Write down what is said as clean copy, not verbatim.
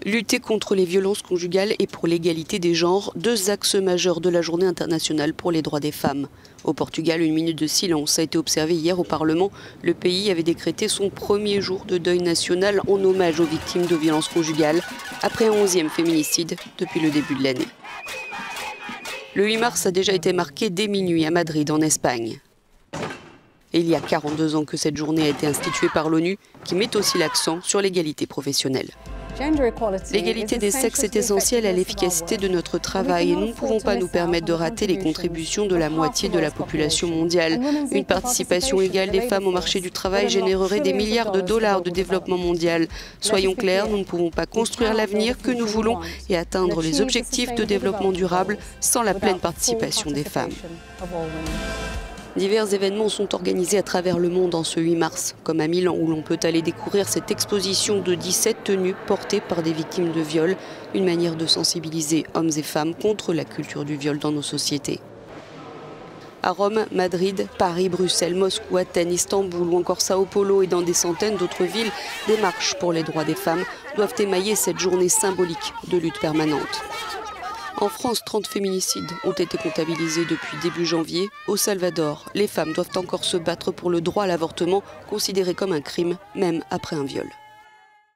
Lutter contre les violences conjugales et pour l'égalité des genres, deux axes majeurs de la Journée internationale pour les droits des femmes. Au Portugal, une minute de silence a été observée hier au Parlement. Le pays avait décrété son premier jour de deuil national en hommage aux victimes de violences conjugales, après un 11e féminicide depuis le début de l'année. Le 8 mars a déjà été marqué dès minuit à Madrid, en Espagne. Et il y a 42 ans que cette journée a été instituée par l'ONU, qui met aussi l'accent sur l'égalité professionnelle. L'égalité des sexes est essentielle à l'efficacité de notre travail et nous ne pouvons pas nous permettre de rater les contributions de la moitié de la population mondiale. Une participation égale des femmes au marché du travail générerait des milliards de dollars de développement mondial. Soyons clairs, nous ne pouvons pas construire l'avenir que nous voulons et atteindre les objectifs de développement durable sans la pleine participation des femmes. Divers événements sont organisés à travers le monde en ce 8 mars, comme à Milan où l'on peut aller découvrir cette exposition de 17 tenues portées par des victimes de viol, une manière de sensibiliser hommes et femmes contre la culture du viol dans nos sociétés. À Rome, Madrid, Paris, Bruxelles, Moscou, Athènes, Istanbul ou encore Sao Paulo et dans des centaines d'autres villes, des marches pour les droits des femmes doivent émailler cette journée symbolique de lutte permanente. En France, 30 féminicides ont été comptabilisés depuis début janvier. Au Salvador, les femmes doivent encore se battre pour le droit à l'avortement, considéré comme un crime, même après un viol.